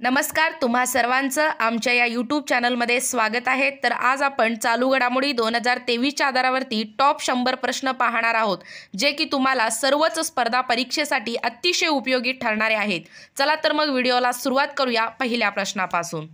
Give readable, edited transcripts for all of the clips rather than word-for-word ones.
नमस्कार, तुम्हा सर्वांचं आमच्या या यूट्यूब चॅनलमध्ये स्वागत आहे। तर आज आपण चालू घडामोडी 2023च्या आधारावरती टॉप 100 प्रश्न पाहणार आहोत, जे की तुम्हाला सर्वच स्पर्धा परीक्षेसाठी अतिशय उपयोगी ठरणारे आहेत। चला तर मग व्हिडिओला सुरुवात करूया पहिल्या प्रश्नापासून।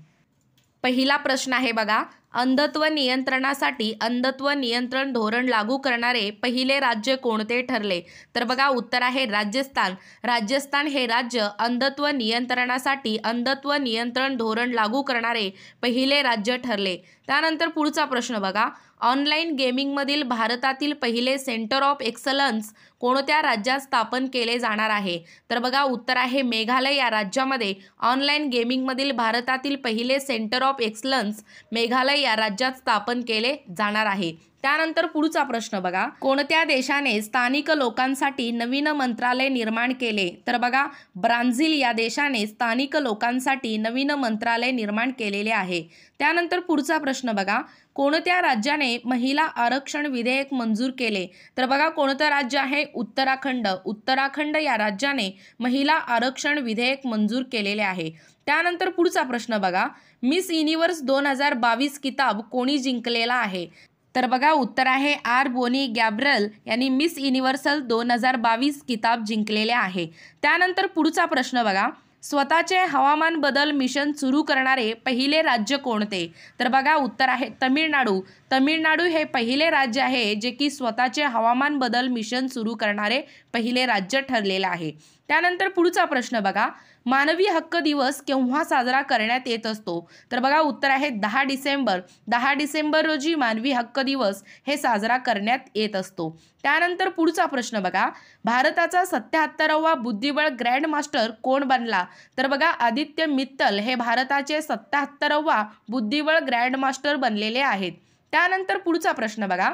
पहिला प्रश्न आहे बघा, अंधत्व नियंत्रणासाठी अंधत्व नियंत्रण धोरण लागू करणारे पहिले राज्य कोणते ठरले? तर बघा उत्तर आहे राजस्थान। राजस्थान हे राज्य अंधत्व नियंत्रणासाठी अंधत्व नियंत्रण धोरण लागू करणारे पहिले राज्य ठरले। त्यानंतर पुढचा प्रश्न बघा, ऑनलाईन गेमिंगमधील भारतातील पहिले सेंटर ऑफ एक्सलन्स कोणत्या राज्यात स्थापन केले जाणार आहे? तर बघा उत्तर आहे मेघालय या राज्यामध्ये ऑनलाईन गेमिंगमधील भारतातील पहिले सेंटर ऑफ एक्सलन्स मेघालय या राज्यात स्थापन केले जाणार आहे। त्यानंतर पुढचा प्रश्न बघा, कोणत्या देशाने स्थानिक लोकांसाठी नवीन मंत्रालय निर्माण केले? तर बघा ब्राझील या देशाने स्थानिक लोकांसाठी नवीन मंत्रालय निर्माण केलेले आहे। त्यानंतर पुढचा प्रश्न बघा, कोणत्या राज्याने महिला आरक्षण विधेयक मंजूर केले? तर बघा कोणतं राज्य आहे? उत्तराखंड। उत्तराखंड या राज्याने महिला आरक्षण विधेयक मंजूर केलेले आहे। त्यानंतर पुढचा प्रश्न बघा, मिस युनिव्हर्स 2022 किताब कोणी जिंकलेला आहे? तर बघा उत्तर आहे आर बोनी गॅब्रियल यांनी मिस युनिव्हर्सल 2022 किताब जिंकलेले आहे। त्यानंतर पुढचा प्रश्न बघा, स्वतःचे हवामान बदल मिशन सुरू करणारे पहिले राज्य कोणते? तर बघा उत्तर आहे तमिळनाडू। तमिळनाडू हे पहिले राज्य आहे जे की स्वतःचे हवामान बदल मिशन सुरू करणारे पहिले राज्य ठरलेले आहे। त्यानंतर पुढचा प्रश्न बघा, मानवी हक्क दिवस केव्हा साजरा करण्यात येत असतो? तर बघा उत्तर आहे 10 डिसेंबर। 10 डिसेंबर रोजी मानवी हक्क दिवस हे साजरा करण्यात येत असतो। त्यानंतर पुढचा प्रश्न बघा, भारताचा 77वा बुद्धिबळ ग्रँड मास्टर कोण बनला? तर बघा आदित्य मित्तल हे भारताचे 77वा बुद्धिबळ ग्रँड मास्टर बनलेले आहेत। त्यानंतर पुढचा प्रश्न बघा,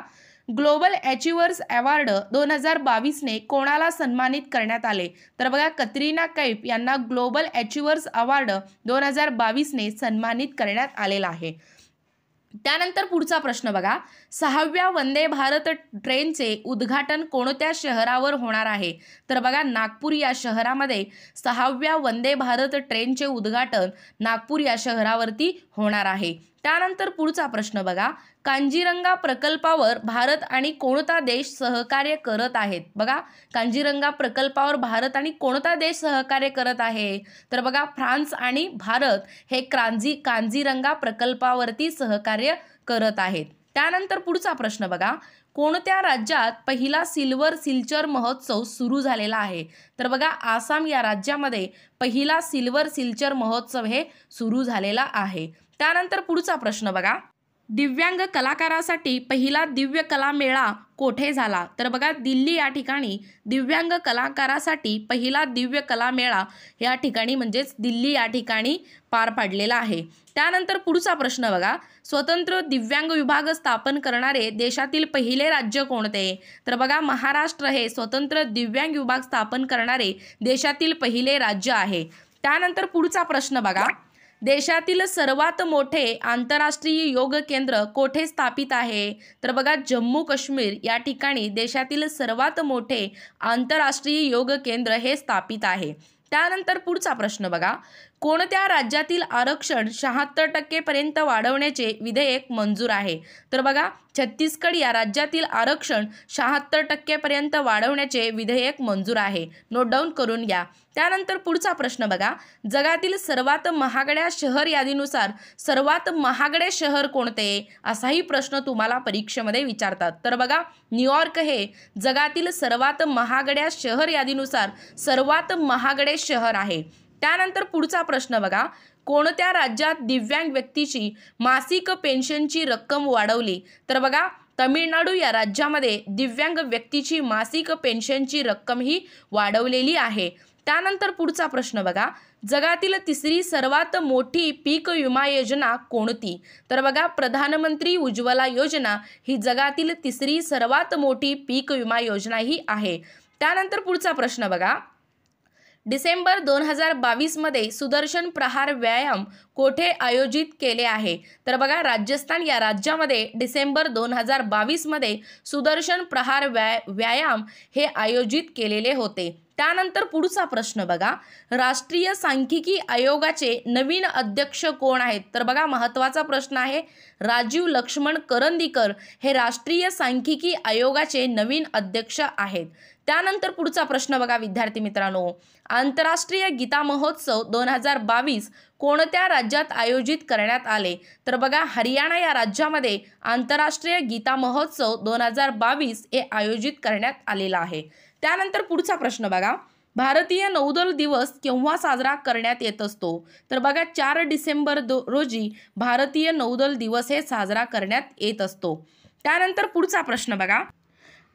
ग्लोबल अचिव्हर्स अवॉर्ड 2022 ने कोणाला सन्मानित करण्यात आले? तर बघा कतरिना कैफ यांना ग्लोबल अचिव्हर्स अवॉर्ड 2022 ने सन्मानित करण्यात आलेला आहे। त्यानंतर पुढचा प्रश्न बघा, 6व्या वंदे भारत ट्रेनचे उद्घाटन कोणत्या शहरावर होणार आहे? तर बघा नागपूर या शहरामध्ये 6व्या वंदे भारत ट्रेनचे उद्घाटन नागपूर या शहरावरती होणार आहे। त्यानंतर पुढचा प्रश्न बघा, कांजीरंगा प्रकल्पावर भारत आणि कोणता देश सहकार्य करत आहेत? बघा कांजीरंगा प्रकल्पावर भारत आणि कोणता देश सहकार्य करत आहे? तर बघा फ्रान्स आणि भारत हे कांजीरंगा प्रकल्पावरती सहकार्य करत आहेत। त्यानंतर पुढचा प्रश्न बघा, कोणत्या राज्यात पहिला सिल्वर सिल्चर महोत्सव सुरू झालेला आहे? तर बघा आसाम या राज्यामध्ये पहिला सिल्वर सिल्चर महोत्सव हे सुरू झालेला आहे। त्यानंतर पुढचा प्रश्न बघा, दिव्यांग कलाकारासाठी पहिला दिव्य कला मेळा कोठे झाला? तर बघा दिल्ली या ठिकाणी दिव्यांग कलाकारासाठी पहिला दिव्य कला मेळा या ठिकाणी म्हणजेच दिल्ली या ठिकाणी पार पडलेला आहे। त्यानंतर पुढचा प्रश्न बघा, स्वतंत्र दिव्यांग विभाग स्थापन करणारे देशातील पहिले राज्य कोणते? तर बघा महाराष्ट्र हे स्वतंत्र दिव्यांग विभाग स्थापन करणारे देशातील पहिले राज्य आहे। त्यानंतर पुढचा प्रश्न बघा, देशातील सर्वात मोठे आंतरराष्ट्रीय योग केंद्र कोठे स्थापित आहे? तर बघा जम्मू काश्मीर या ठिकाणी देशातील सर्वात मोठे आंतरराष्ट्रीय योग केंद्र हे स्थापित आहे। त्यानंतर पुढचा प्रश्न बघा, कोणत्या राज्यातील आरक्षण 76% पर्यंत वाढवण्याचे विधेयक मंजूर आहे? तर बघा छत्तीसगड या राज्यातील आरक्षण 76% पर्यंत वाढवण्याचे विधेयक मंजूर आहे। नोट डाऊन करून घ्या। त्यानंतर पुढचा प्रश्न बघा, जगातील सर्वात महागड्या शहर यादीनुसार सर्वात महागडे शहर कोणते? असाही प्रश्न तुम्हाला परीक्षेमध्ये विचारतात। तर बघा न्यूयॉर्क हे जगातील सर्वात महागड्या शहर यादीनुसार सर्वात महागडे शहर आहे। त्यानंतर पुढचा प्रश्न बघा, कोणत्या राज्यात दिव्यांग व्यक्तीची मासिक पेन्शनची रक्कम वाढवली? तर बघा तमिळनाडू या राज्यामध्ये दिव्यांग व्यक्तीची मासिक पेन्शनची रक्कम ही वाढवलेली आहे। त्यानंतर पुढचा प्रश्न बघा, जगातील तिसरी सर्वात मोठी पीक विमा योजना कोणती? तर बघा प्रधानमंत्री उज्ज्वला योजना ही जगातील तिसरी सर्वात मोठी पीक विमा योजना ही आहे। त्यानंतर पुढचा प्रश्न बघा, डिसेंबर 2022 मध्ये सुदर्शन प्रहार व्यायाम कोठे आयोजित केले आहे? तर बघा राजस्थान या राज्यामध्ये डिसेंबर 2022 मध्ये सुदर्शन प्रहार व्यायाम हे आयोजित केलेले होते। त्यानंतर पुढचा प्रश्न बघा, राष्ट्रीय सांख्यिकी आयोगाचे नवीन अध्यक्ष कोण आहेत? तर बघा महत्त्वाचा प्रश्न आहे. राजीव लक्ष्मण करंदीकर हे राष्ट्रीय सांख्यिकी आयोगाचे नवीन अध्यक्ष आहेत. त्यानंतर पुढचा प्रश्न बघा विद्यार्थी मित्रांनो, आंतरराष्ट्रीय गीता महोत्सव 2022 कोणत्या राज्यात आयोजित करण्यात आले? तर बघा हरियाणा या राज्यामध्ये आंतरराष्ट्रीय गीता महोत्सव 2022 हे आयोजित करण्यात आलेला आहे. त्यानंतर पुढचा प्रश्न बघा, भारतीय नौदल दिवस केव्हा साजरा करण्यात येत असतो? तर बघा 4 डिसेंबर रोजी भारतीय नौदल दिवस हे साजरा करण्यात येत असतो. त्यानंतर पुढचा प्रश्न बघा,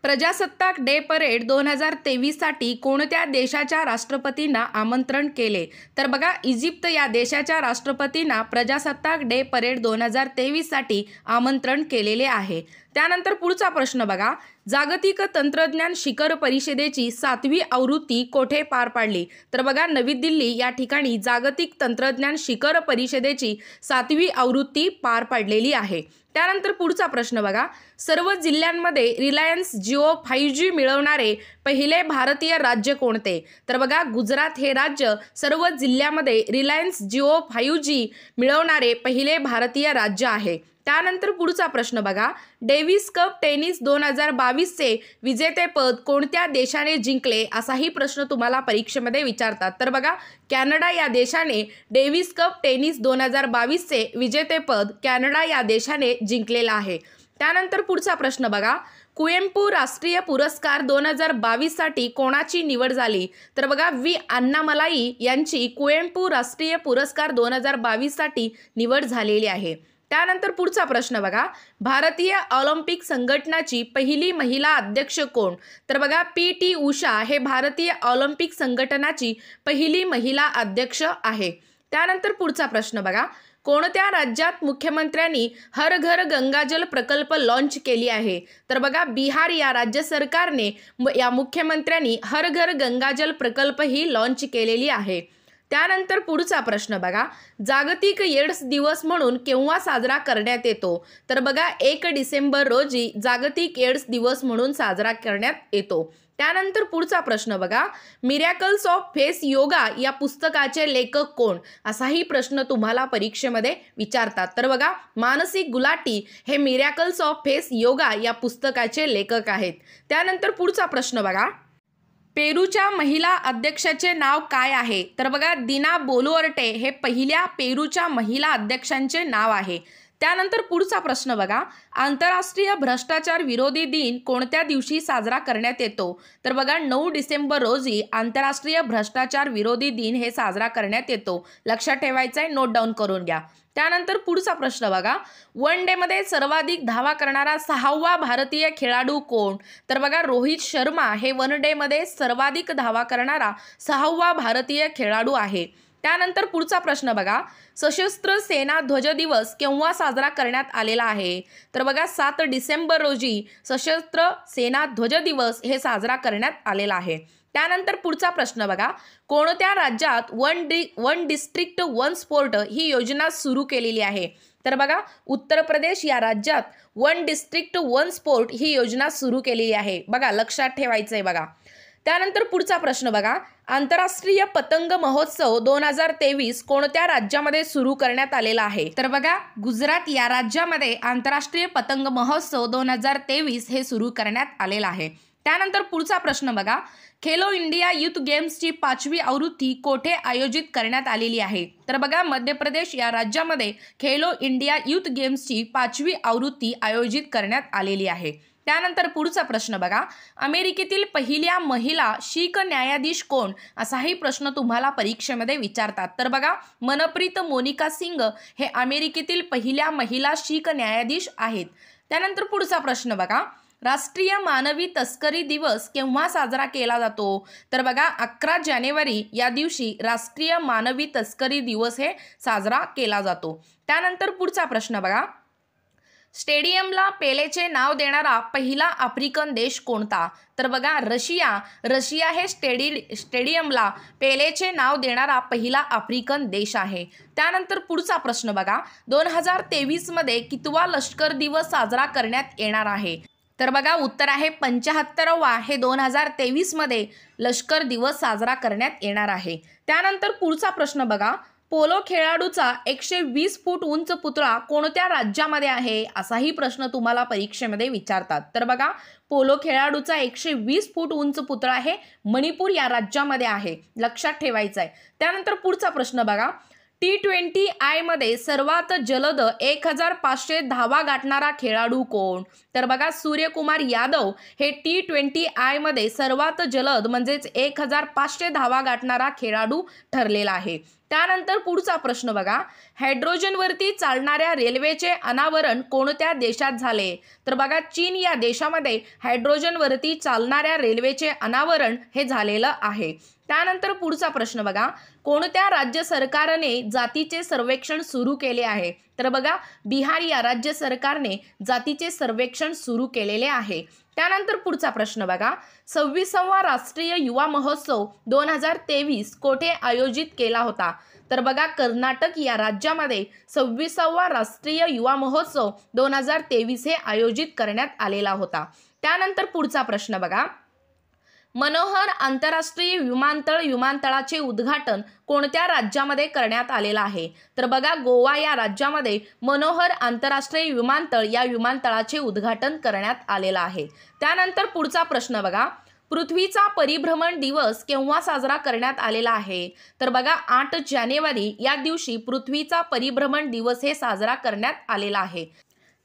प्रजासत्ताक डे परेड 2023 साठी कोणत्या देशाच्या राष्ट्रपतींना आमंत्रण केले? तर बघा इजिप्त या देशाच्या राष्ट्रपतींना प्रजासत्ताक डे परेड 2023 साठी आमंत्रण केलेले आहे. त्यानंतर पुढचा प्रश्न बघा, जागतिक तंत्रज्ञान शिखर परिषदेची 7वी आवृत्ती कोठे पार पाडली? तर बघा नवी दिल्ली या ठिकाणी जागतिक तंत्रज्ञान शिखर परिषदेची 7वी आवृत्ती पार पाडलेली आहे. त्यानंतर पुढचा प्रश्न बघा, सर्व जिल्ह्यांमध्ये रिलायन्स जिओ 5G मिळवणारे पहिले भारतीय राज्य कोणते? तर बघा गुजरात हे राज्य सर्व जिल्ह्यामध्ये रिलायन्स जिओ 5G मिळवणारे पहिले भारतीय राज्य आहे. त्यानंतर पुढचा प्रश्न बघा, डेव्हिस कप टेनिस 2022चे विजेतेपद कोणत्या देशाने जिंकले? असाही प्रश्न तुम्हाला परीक्षेमध्ये विचारतात. तर बघा कॅनडा या देशाने डेव्हिस कप टेनिस 2022चे विजेतेपद कॅनडा या देशाने जिंकलेला आहे. त्यानंतर पुढचा प्रश्न बघा, कुवेंपू राष्ट्रीय पुरस्कार 2022 साठी कोणाची निवड झाली? तर बघा व्ही अण्णामलाई यांची कुवेंपू राष्ट्रीय पुरस्कार 2022 साठी निवड झालेली आहे. त्यानंतर पुढचा प्रश्न बघा, भारतीय ऑलिम्पिक संघटनाची पहिली महिला अध्यक्ष कोण? तर बघा PT उषा हे भारतीय ऑलिम्पिक संघटनाची पहिली महिला अध्यक्ष आहे. त्यानंतर पुढचा प्रश्न बघा, कोणत्या राज्यात मुख्यमंत्र्यांनी हर घर गंगाजल प्रकल्प लॉन्च केली आहे? तर बघा बिहार या राज्य सरकारने या मुख्यमंत्र्यांनी हर घर गंगाजल प्रकल्प ही लॉन्च केलेली आहे. त्यानंतर पुढचा प्रश्न बघा, जागतिक एड्स दिवस म्हणून केव्हा साजरा करण्यात येतो? तर बघा 1 डिसेंबर रोजी जागतिक एड्स दिवस म्हणून साजरा करण्यात येतो. त्यानंतर पुढचा प्रश्न बघा, मिरॅकल्स ऑफ फेस योगा या पुस्तकाचे लेखक कोण? असाही प्रश्न तुम्हाला परीक्षेमध्ये विचारतात. तर बघा मानसी गुलाटी हे मिरॅकल्स ऑफ फेस योगा या पुस्तकाचे लेखक आहेत. त्यानंतर पुढचा प्रश्न बघा, पेरूच्या महिला अध्यक्षाचे नाव काय आहे? तर बघा दिना बोलुअर्टे हे पहिल्या पेरूच्या महिला अध्यक्षांचे नाव आहे. त्यानंतर पुढचा प्रश्न बघा, आंतरराष्ट्रीय भ्रष्टाचार विरोधी दिन कोणत्या दिवशी साजरा करण्यात येतो? तर बघा 9 डिसेंबर रोजी आंतरराष्ट्रीय भ्रष्टाचार विरोधी दिन हे साजरा करण्यात येतो. लक्षात ठेवायचं आहे, नोट डाऊन करून घ्या. त्यानंतर पुढचा प्रश्न बघा, वन डे मध्ये सर्वाधिक धावा करणारा 6वा भारतीय खेळाडू कोण? तर बघा रोहित शर्मा हे वन डे मध्ये सर्वाधिक धावा करणारा 6वा भारतीय खेळाडू आहे. त्यानंतर पुढचा प्रश्न बघा, सशस्त्र सेना ध्वज दिवस केव्हा साजरा करण्यात आलेला आहे? तर बघा 7 डिसेंबर रोजी सशस्त्र सेना ध्वज दिवस हे साजरा करण्यात आलेला आहे. त्यानंतर पुढचा प्रश्न बघा, कोणत्या राज्यात वन डिस्ट्रिक्ट वन स्पोर्ट ही योजना सुरू केलेली आहे? तर बघा उत्तर प्रदेश या राज्यात वन डिस्ट्रिक्ट वन स्पोर्ट ही योजना सुरू केलेली आहे. बघा लक्षात ठेवायचं आहे बघा. त्यानंतर पुढचा प्रश्न बघा, आंतरराष्ट्रीय पतंग महोत्सव 2023 कोणत्या राज्यामध्ये सुरू करण्यात आलेला आहे? तर बघा गुजरात या राज्यामध्ये आंतरराष्ट्रीय पतंग महोत्सव 2023 हे सुरू करण्यात आलेला आहे. त्यानंतर पुढचा प्रश्न बघा, खेलो इंडिया युथ गेम्सची 5वी आवृत्ती कोठे आयोजित करण्यात आलेली आहे? तर बघा मध्य प्रदेश या राज्यामध्ये खेलो इंडिया युथ गेम्सची 5वी आवृत्ती आयोजित करण्यात आलेली आहे. त्यानंतर पुढचा प्रश्न बघा, अमेरिकेतील पहिल्या महिला शीख न्यायाधीश कोण? असाही प्रश्न तुम्हाला परीक्षेमध्ये विचारतात. तर बघा मनप्रीत मोनिका सिंग हे अमेरिकेतील पहिल्या महिला शीख न्यायाधीश आहेत. त्यानंतर पुढचा प्रश्न बघा, राष्ट्रीय मानवी तस्करी दिवस केव्हा साजरा केला जातो? तर बघा 11 जानेवारी या दिवशी राष्ट्रीय मानवी तस्करी दिवस हे साजरा केला जातो. त्यानंतर पुढचा प्रश्न बघा, स्टेडियमला पेलेचे नाव देणारा पहिला आफ्रिकन देश कोणता? तर बघा रशिया हे स्टेडियमला पेलेचे नाव देणारा पहिला आफ्रिकन देश आहे. त्यानंतर पुढचा प्रश्न बघा, 2023 मध्ये कितवा लष्कर दिवस साजरा करण्यात येणार आहे? तर बघा उत्तर आहे 75वा हे 2023 मध्ये लष्कर दिवस साजरा करण्यात येणार आहे। त्यानंतर पुढचा प्रश्न बघा, पोलो खेळाडूचा 120 फूट उंच पुतळा कोणत्या राज्यामध्ये आहे असाही प्रश्न तुम्हाला परीक्षेमध्ये विचारतात। तर बघा पोलो खेळाडूचा 120 फूट उंच पुतळा आहे मणिपूर या राज्यामध्ये आहे, लक्षात ठेवायचं आहे। त्यानंतर पुढचा प्रश्न बघा, T20I मध्ये सर्वात जलद 1500 धावा गाठणारा खेळाडू कोण? तर बघा सूर्यकुमार यादव हे T20I मध्ये सर्वात जलद म्हणजेच 1500 धावा गाठणारा खेळाडू ठरलेला आहे। त्यानंतर पुढचा प्रश्न बघा, हायड्रोजनवरती चालणाऱ्या रेल्वेचे अनावरण कोणत्या देशात झाले? तर बघा चीन या देशामध्ये हायड्रोजनवरती चालणाऱ्या रेल्वेचे अनावरण हे झालेलं आहे। त्यानंतर पुढचा प्रश्न बघा, कोणत्या राज्य सरकारने जातीचे सर्वेक्षण सुरू केले आहे? तर बघा बिहार या राज्य सरकारने जातीचे सर्वेक्षण सुरू केलेले आहे। त्यानंतर पुढचा प्रश्न बघा, 26वा राष्ट्रीय युवा महोत्सव 2023 कोठे आयोजित केला होता? तर बघा कर्नाटक या राज्यामध्ये 26वा राष्ट्रीय युवा महोत्सव 2023 हे आयोजित करण्यात आलेला होता। त्यानंतर पुढचा प्रश्न बघा, मनोहर आंतरराष्ट्रीय विमानतळाचे उद्घाटन कोणत्या राज्यामध्ये करण्यात आलेलं आहे? तर बघा गोवा या राज्यामध्ये मनोहर आंतरराष्ट्रीय विमानतळ या विमानतळाचे उद्घाटन करण्यात आलेलं आहे। त्यानंतर पुढचा प्रश्न बघा, पृथ्वीचा परिभ्रमण दिवस केव्हा साजरा करण्यात आलेला आहे? तर बघा 8 जानेवारी या दिवशी पृथ्वीचा परिभ्रमण दिवस हे साजरा करण्यात आलेला आहे।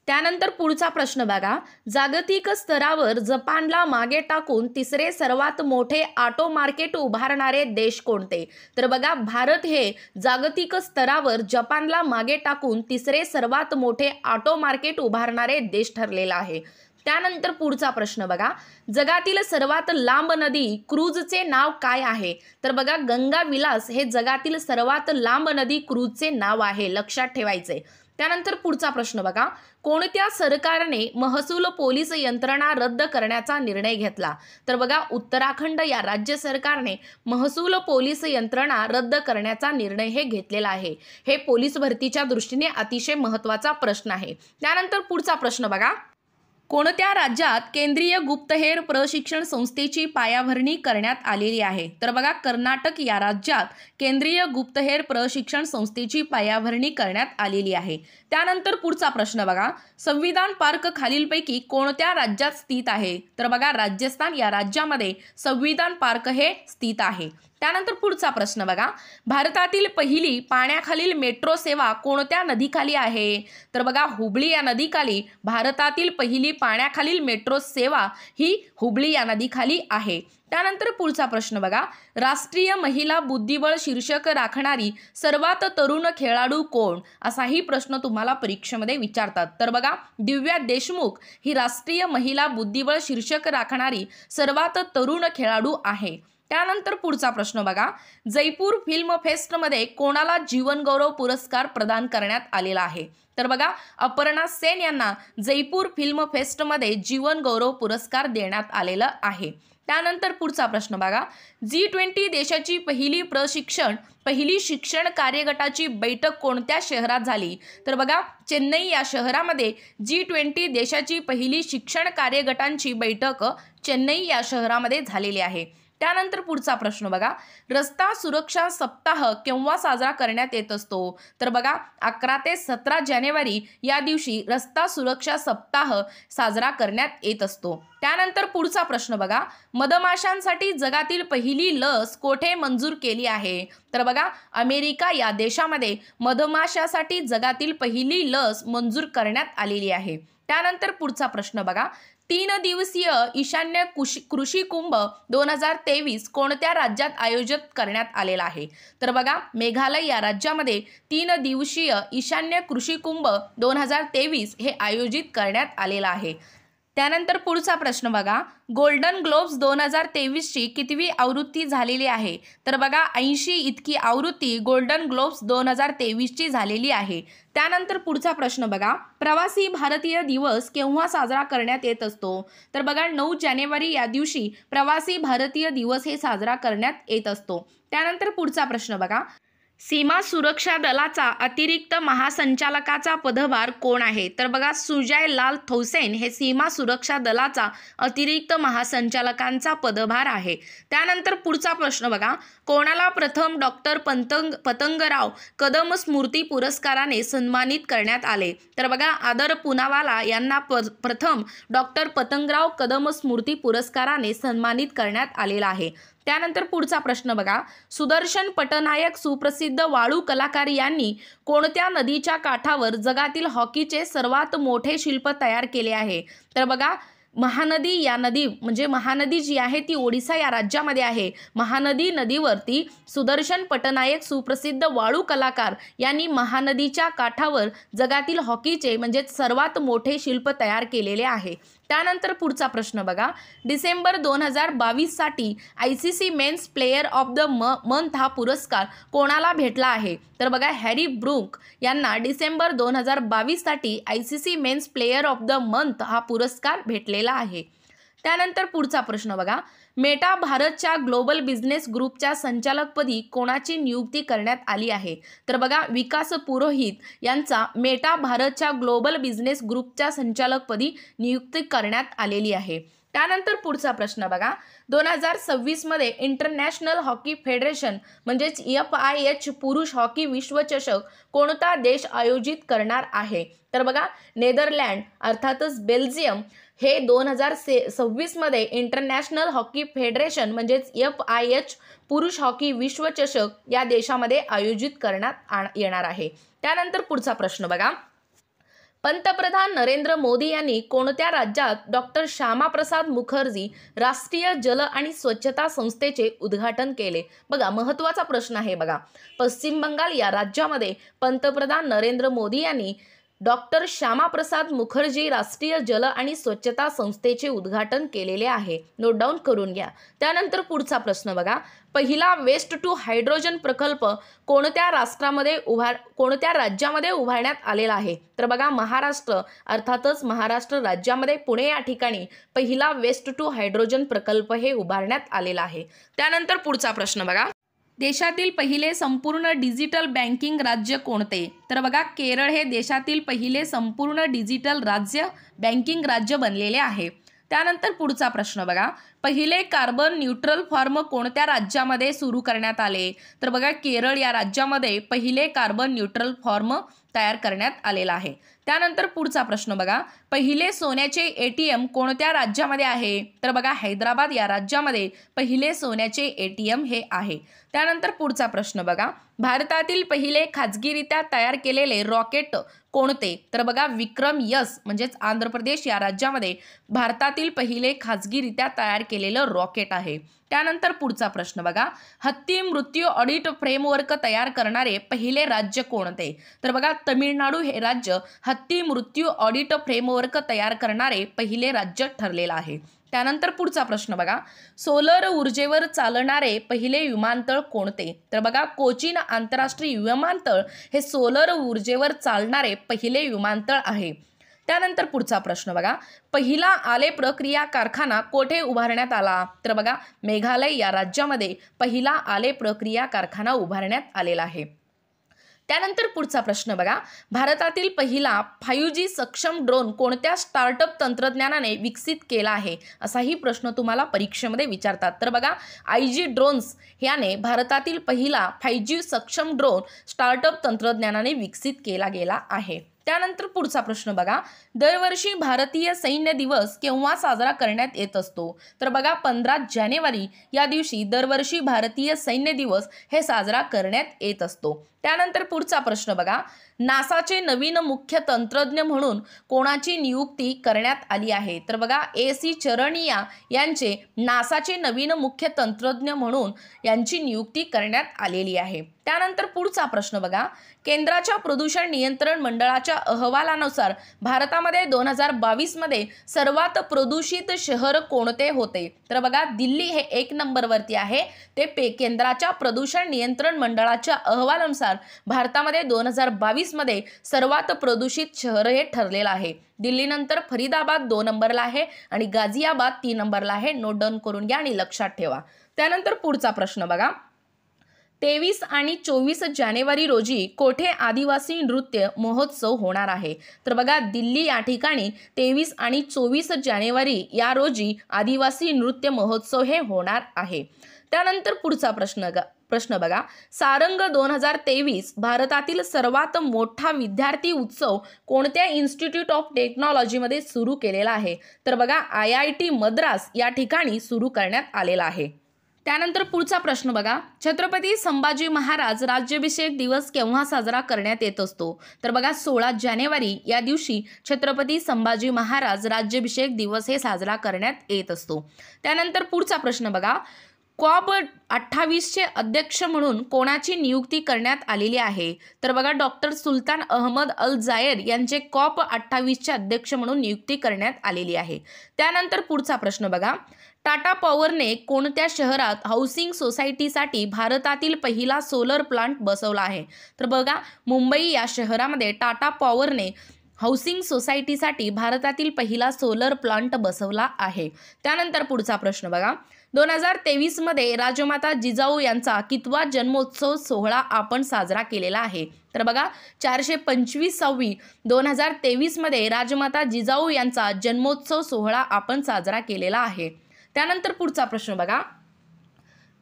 त्यानंतर पुढचा प्रश्न बघा, जागतिक स्तरावर जपानला मागे टाकून तिसरे सर्वात मोठे ऑटो मार्केट उभारणारे देश कोणते? तर बघा भारत हे जागतिक स्तरावर जपानला मागे टाकून तिसरे सर्वात मोठे ऑटो मार्केट उभारणारे देश ठरलेला आहे। त्यानंतर पुढचा प्रश्न बघा, जगातील सर्वात लांब नदी क्रूजचे नाव काय आहे? तर बघा गंगा विलास हे जगातील सर्वात लांब नदी क्रूजचे नाव आहे, लक्षात ठेवायचे। त्यानंतर पुढचा प्रश्न बघा, कोणत्या सरकारने महसूल पोलीस यंत्रणा रद्द करण्याचा निर्णय घेतला? तर बघा उत्तराखंड या राज्य सरकारने महसूल पोलीस यंत्रणा रद्द करण्याचा निर्णय हे घेतलेला आहे। हे पोलीस भरतीच्या दृष्टीने अतिशय महत्त्वाचा प्रश्न आहे। त्यानंतर पुढचा प्रश्न बघा, कोणत्या राज्यात केंद्रीय गुप्तहेर प्रशिक्षण संस्थेची पायाभरणी करण्यात आलेली आहे? तर बघा कर्नाटक या राज्यात केंद्रीय गुप्तहेर प्रशिक्षण संस्थेची पायाभरणी करण्यात आलेली आहे। त्यानंतर पुढचा प्रश्न बघा, संविधान पार्क खालीलपैकी कोणत्या राज्यात स्थित आहे? तर बघा राजस्थान या राज्यामध्ये संविधान पार्क हे स्थित आहे। त्यानंतर पुढचा प्रश्न बघा, भारतातील पहिली पाण्याखालील मेट्रो सेवा कोणत्या नदीखाली आहे? तर बघा हुबळी या नदीखाली भारतातील पहिली पाण्याखालील मेट्रो सेवा ही हुबळी या नदीखाली आहे। त्यानंतर पुढचा प्रश्न बघा, राष्ट्रीय महिला बुद्धिबळ शीर्षक राखणारी सर्वात तरुण खेळाडू कोण? असाही प्रश्न तुम्हाला परीक्षेमध्ये विचारतात। तर बघा दिव्या देशमुख ही राष्ट्रीय महिला बुद्धिबळ शीर्षक राखणारी सर्वात तरुण खेळाडू आहे। त्यानंतर पुढचा प्रश्न बघा, जयपूर फिल्म फेस्टमध्ये कोणाला जीवनगौरव पुरस्कार प्रदान करण्यात आलेला आहे? तर बघा अपर्णा सेन यांना जयपूर फिल्म फेस्टमध्ये जीवनगौरव पुरस्कार देण्यात आलेला आहे। त्यानंतर पुढचा प्रश्न बघा, G20 देशाची पहिली शिक्षण कार्यगटाची बैठक कोणत्या शहरात झाली? तर बघा चेन्नई या शहरामध्ये G20 देशाची पहिली शिक्षण कार्यगटांची बैठक चेन्नई या शहरामध्ये झालेली आहे। त्यानंतर पुढचा प्रश्न बघा, रस्ता सुरक्षा सप्ताह केव्हा साजरा करण्यात येत असतो? तर बघा 11 ते 17 जानेवारी या दिवशी रस्ता सुरक्षा सप्ताह साजरा करण्यात येत असतो। त्यानंतर पुढचा प्रश्न बघा, मधमाशांसाठी जगातील पहिली लस कोठे मंजूर केली आहे? तर बघा अमेरिका या देशामध्ये मधमाशासाठी जगातील पहिली लस मंजूर करण्यात आलेली आहे। त्यानंतर पुढचा प्रश्न बघा, 3 दिवसीय ईशान्य कृषी कुंभ 2023 कोणत्या राज्यात आयोजित करण्यात आलेला आहे? तर बघा मेघालय या राज्यामध्ये 3 दिवसीय ईशान्य कृषी कुंभ 2023 हे आयोजित करण्यात आलेला आहे। त्यानंतर पुढचा प्रश्न बघा, गोल्डन ग्लोब्स 2023 ची कितवी आवृत्ती झालेली आहे? तर बघा 80 इतकी आवृत्ती गोल्डन ग्लोब्स 2023 ची झालेली आहे। त्यानंतर पुढचा प्रश्न बघा, प्रवासी भारतीय दिवस केव्हा साजरा करण्यात येत असतो? तर बघा 9 जानेवारी या दिवशी प्रवासी भारतीय दिवस हे साजरा करण्यात येत असतो। त्यानंतर पुढचा प्रश्न बघा, सीमा सुरक्षा दलाचा अतिरिक्त महासंचालकाचा पदभार कोण आहे? तर बघा, सुजय लाल थौसेन हे सीमा सुरक्षा दलाचा अतिरिक्त महासंचालकांचा पदभार आहे. त्यानंतर पुढचा प्रश्न बघा, कोणाला प्रथम डॉक्टर पतंगराव कदम स्मृती पुरस्काराने सन्मानित करण्यात आले? तर बघा, आदर पुनावाला यांना प्रथम डॉक्टर पतंगराव कदम स्मृती पुरस्काराने सन्मानित करण्यात आलेला आहे. त्यानंतर पुढचा प्रश्न बघा, सुदर्शन पटनायक सुप्रसिद्ध वाळू कलाकार यांनी कोणत्या नदीच्या काठावर जगातील हॉकीचे सर्वात मोठे शिल्प तयार केले आहे? तर बघा, महानदी या नदी म्हणजे महानदी जी आहे ती ओडिसा या राज्यामध्ये आहे. महानदी नदीवरती सुदर्शन पटनायक सुप्रसिद्ध वाळू कलाकार यांनी महानदीच्या काठावर जगातील हॉकीचे म्हणजे सर्वात मोठे शिल्प तयार केलेले आहे. त्यानंतर पुढचा प्रश्न बघा, डिसेंबर 2022 साठी ICC men's player of the month हा पुरस्कार कोणाला भेटला आहे? तर बघा, हॅरी ब्रूक यांना डिसेंबर 2022 साठी ICC men's player of the month हा पुरस्कार भेटलेला आहे. त्यानंतर पुढचा प्रश्न बघा, मेटा भारतच्या ग्लोबल बिझनेस ग्रुपच्या संचालकपदी कोणाची नियुक्ती करण्यात आली आहे? तर बघा, विकास पुरोहित यांचा मेटा भारतच्या ग्लोबल बिझनेस ग्रुपच्या संचालकपदी नियुक्ती करण्यात आलेली आहे. त्यानंतर पुढचा प्रश्न बघा, 2026 मध्ये इंटरनॅशनल हॉकी फेडरेशन म्हणजेच FIH पुरुष हॉकी विश्वचषक कोणता देश आयोजित करणार आहे? तर बघा, नेदरलँड अर्थातच बेल्जियम हे 2026 मध्ये इंटरनॅशनल हॉकी फेडरेशन म्हणजेच FIH पुरुष हॉकी विश्वचषक या देशामध्ये आयोजित करण्यात येणार आहे. त्यानंतर पुढचा प्रश्न बघा, पंतप्रधान नरेंद्र मोदी यांनी कोणत्या राज्यात डॉक्टर श्यामाप्रसाद मुखर्जी राष्ट्रीय जल आणि स्वच्छता संस्थेचे उद्घाटन केले? बघा, महत्त्वाचा प्रश्न आहे बघा. पश्चिम बंगाल या राज्यामध्ये पंतप्रधान नरेंद्र मोदी यांनी डॉक्टर श्यामाप्रसाद मुखर्जी राष्ट्रीय जल आणि स्वच्छता संस्थेचे उद्घाटन केलेले आहे. नोट डाऊन करून घ्या. त्यानंतर पुढचा प्रश्न बघा, पहिला वेस्ट टू हायड्रोजन प्रकल्प कोणत्या राज्यामध्ये उभारण्यात आलेला आहे? तर बघा, महाराष्ट्र अर्थातच महाराष्ट्र राज्यामध्ये पुणे या ठिकाणी पहिला वेस्ट टू हायड्रोजन प्रकल्प हे उभारण्यात आलेला आहे. त्यानंतर पुढचा प्रश्न बघा, देशातील पहिले संपूर्ण डिजिटल बँकिंग राज्य कोणते? तर बघा, केरळ हे देशातील पहिले संपूर्ण डिजिटल बँकिंग राज्य बनलेले आहे. त्यानंतर पुढचा प्रश्न बघा, पहिले कार्बन न्यूट्रल फॉर्म कोणत्या राज्यामध्ये सुरू करण्यात आले? तर बघा, केरळ या राज्यामध्ये पहिले कार्बन न्यूट्रल फॉर्म तयार करण्यात आलेला आहे. त्यानंतर पुढचा प्रश्न बघा, पहिले सोन्याचे ATM कोणत्या राज्यामध्ये आहे? तर बघा, हैदराबाद या राज्यामध्ये पहिले सोन्याचे ATM हे आहे. त्यानंतर पुढचा प्रश्न बघा, भारतातील पहिले खाजगीरित्या तयार केलेले रॉकेट कोणते? तर बघा, विक्रम-S म्हणजेच आंध्र प्रदेश या राज्यामध्ये भारतातील पहिले खाजगीरित्या तयार केलेलं रॉकेट आहे. त्यानंतर पुढचा प्रश्न बघा, हत्ती मृत्यू ऑडिट फ्रेमवर्क तयार करणारे पहिले राज्य कोणते? तर बघा, तमिळनाडू हे राज्य हत्ती मृत्यू ऑडिट फ्रेमवर्क तयार करणारे पहिले राज्य ठरलेलं आहे. त्यानंतर पुढचा प्रश्न बघा, सोलर ऊर्जेवर चालणारे पहिले विमानतळ कोणते? तर बघा, कोचीन आंतरराष्ट्रीय विमानतळ हे सोलर ऊर्जेवर चालणारे पहिले विमानतळ आहे. त्यानंतर पुढचा प्रश्न बघा, पहिला आले प्रक्रिया कारखाना कोठे उभारण्यात आला? तर बघा, मेघालय या राज्यामध्ये पहिला आले प्रक्रिया कारखाना उभारण्यात आलेला आहे. त्यानंतर पुढचा प्रश्न बघा, भारतातील पहिला 5G सक्षम ड्रोन कोणत्या स्टार्टअप तंत्रज्ञानाने विकसित केला आहे? असाही प्रश्न तुम्हाला परीक्षेमध्ये विचारतात. तर बघा, IG ड्रोन्स याने भारतातील पहिला 5G सक्षम ड्रोन स्टार्टअप तंत्रज्ञानाने विकसित केला गेला आहे. त्यानंतर पुढचा प्रश्न बघा, दरवर्षी भारतीय सैन्य दिवस केव्हा साजरा करण्यात येत असतो? तर बघा, 15 जानेवारी या दिवशी दरवर्षी भारतीय सैन्य दिवस हे साजरा करण्यात येत असतो. त्यानंतर पुढचा प्रश्न बघा, नासाचे नवीन मुख्य तंत्रज्ञ म्हणून कोणाची नियुक्ती करण्यात आली आहे? तर बघा, AC चरणिया यांचे नासाचे नवीन मुख्य तंत्रज्ञ म्हणून यांची नियुक्ती करण्यात आलेली आहे. त्यानंतर पुढचा प्रश्न बघा, केंद्राच्या प्रदूषण नियंत्रण मंडळाच्या अहवालानुसार भारतामध्ये 2022 मध्ये सर्वात प्रदूषित शहर कोणते होते? तर बघा, दिल्ली हे 1 नंबरवरती आहे. ते केंद्राच्या प्रदूषण नियंत्रण मंडळाच्या अहवालानुसार भारतामध्ये 2022 मध्ये सर्वात प्रदूषित शहर हे ठरलेलं आहे. दिल्लीनंतर फरीदाबाद 2 नंबरला आहे आणि गाझियाबाद 3 नंबरला आहे. नोट डाऊन करून घ्या आणि लक्षात ठेवा. त्यानंतर पुढचा प्रश्न बघा, 23 आणि 24 जानेवारी रोजी कोठे आदिवासी नृत्य महोत्सव होणार आहे? तर बघा दिल्ली या ठिकाणी 23 आणि 24 जानेवारी या रोजी आदिवासी नृत्य महोत्सव हे होणार आहे. त्यानंतर पुढचा प्रश्न बघा, सारंग 2023 भारतातील सर्वात मोठा विद्यार्थी उत्सव कोणत्या इन्स्टिट्यूट ऑफ टेक्नॉलॉजीमध्ये सुरू केलेला आहे? तर बघा IIT मद्रास या ठिकाणी सुरू करण्यात आलेला आहे. त्यानंतर पुढचा प्रश्न बघा, छत्रपती संभाजी महाराज राज्याभिषेक दिवस केव्हा साजरा करण्यात येत असतो? तर बघा 16 जानेवारी या दिवशी छत्रपती संभाजी महाराज राज्याभिषेक दिवस हे साजरा करण्यात येत असतो. त्यानंतर पुढचा प्रश्न बघा, COP 28चे अध्यक्ष म्हणून कोणाची नियुक्ती करण्यात आलेली आहे? तर बघा डॉक्टर सुलतान अहमद अल जायद यांचे COP 28चे अध्यक्ष म्हणून नियुक्ती करण्यात आलेली आहे. त्यानंतर पुढचा प्रश्न बघा, टाटा पॉवरने कोणत्या शहरात हाऊसिंग सोसायटीसाठी भारतातील पहिला सोलर प्लांट बसवला आहे? तर बघा मुंबई या शहरामध्ये टाटा पॉवरने हाऊसिंग सोसायटीसाठी भारतातील पहिला सोलर प्लांट बसवला आहे. त्यानंतर पुढचा प्रश्न बघा, 2023 मध्ये राजमाता जिजाऊ यांचा कितवा जन्मोत्सव सोहळा आपण साजरा केलेला आहे? तर बघा 425वी 2023 मध्ये राजमाता जिजाऊ यांचा जन्मोत्सव सोहळा आपण साजरा केलेला आहे. त्यानंतर पुढचा प्रश्न बघा,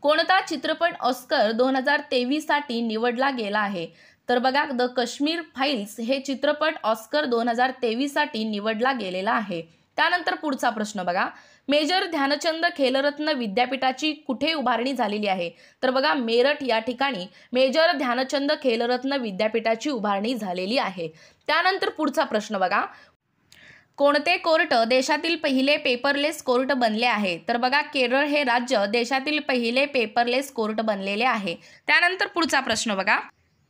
कोणता चित्रपट ऑस्कर 2023 साठी निवडला गेला आहे? तर बघा द काश्मीर फाईल्स हे चित्रपट ऑस्कर 2023 साठी निवडला गेलेला आहे. त्यानंतर पुढचा प्रश्न बघा, मेजर ध्यानचंद खेलरत्न विद्यापीठाची कुठे उभारणी झालेली आहे? तर बघा मेरठ या ठिकाणी मेजर ध्यानचंद खेलरत्न विद्यापीठाची उभारणी झालेली आहे. त्यानंतर पुढचा प्रश्न बघा, कोणते कोर्ट देशातील पहिले पेपरलेस कोर्ट बनले आहे? तर बघा केरळ हे राज्य देशातील पहिले पेपरलेस कोर्ट बनलेले आहे. त्यानंतर पुढचा प्रश्न बघा,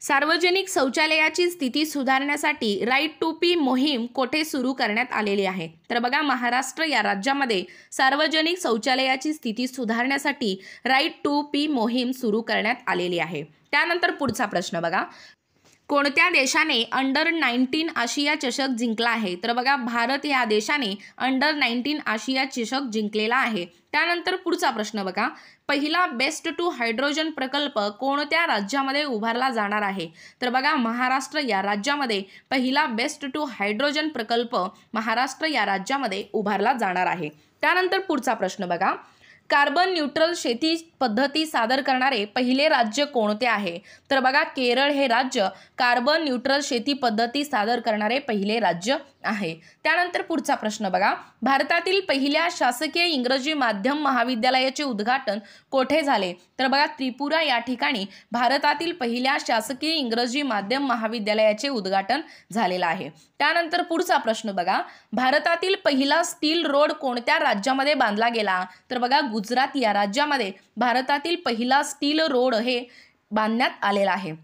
सार्वजनिक शौचालयाची स्थिती सुधारण्यासाठी राईट टू पी मोहीम कोठे सुरू करण्यात आलेली आहे? तर बघा महाराष्ट्र या राज्यामध्ये सार्वजनिक शौचालयाची स्थिती सुधारण्यासाठी राईट टू पी मोहीम सुरू करण्यात आलेली आहे. त्यानंतर पुढचा प्रश्न बघा, कोणत्या देशाने अंडर-19 आशिया चषक जिंकला आहे? तर बघा भारत या देशाने अंडर-19 आशिया चषक जिंकलेला आहे. त्यानंतर पुढचा प्रश्न बघा, पहिला बेस्ट टू हायड्रोजन प्रकल्प कोणत्या राज्यामध्ये उभारला जाणार आहे? तर बघा महाराष्ट्र या राज्यामध्ये पहिला बेस्ट टू हायड्रोजन प्रकल्प महाराष्ट्र या राज्यामध्ये उभारला जाणार आहे. त्यानंतर पुढचा प्रश्न बघा, कार्बन न्यूट्रल शेती पद्धती सादर करणारे पहिले राज्य कोणते आहे? तर बघा केरळ हे राज्य कार्बन न्यूट्रल शेती पद्धती सादर करणारे पहिले राज्य आहे. त्यानंतर पुढचा प्रश्न बघा, भारतातील पहिल्या शासकीय इंग्रजी माध्यम महाविद्यालयाचे उद्घाटन कोठे झाले? तर बघा त्रिपुरा या ठिकाणी भारतातील पहिल्या शासकीय इंग्रजी माध्यम महाविद्यालयाचे उद्घाटन झालेलं आहे. त्यानंतर पुढचा प्रश्न बघा, भारतातील पहिला स्टील रोड कोणत्या राज्यामध्ये बांधला गेला? तर बघा गुजरात या राज्यामध्ये भारतातील पहिला स्टील रोड हे बांधण्यात आलेला आहे.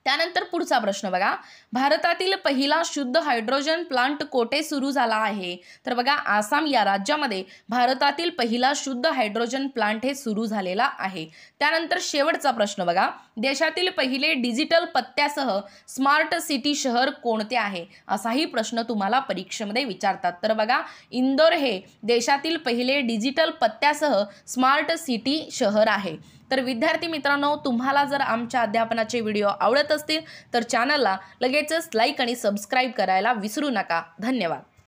त्यानंतर पुढचा प्रश्न बघा, भारतातील पहिला शुद्ध हायड्रोजन प्लांट कोठे सुरू झाला आहे? तर बघा आसाम या राज्यामध्ये भारतातील पहिला शुद्ध हायड्रोजन प्लांट हे सुरू झालेला आहे. त्यानंतर शेवटचा प्रश्न बघा, देशातील पहिले डिजिटल पत्त्यासह स्मार्ट सिटी शहर कोणते आहे? असाही प्रश्न तुम्हाला परीक्षेमध्ये विचारतात. तर बघा इंदोर हे देशातील पहिले डिजिटल पत्त्यासह स्मार्ट सिटी शहर आहे. तर विद्यार्थी मित्रांनो, तुम्हाला जर आमच्या अध्यापनाचे व्हिडिओ आवडत असतील तर चॅनलला लगेचच लाईक आणि सबस्क्राईब करायला विसरू नका. धन्यवाद.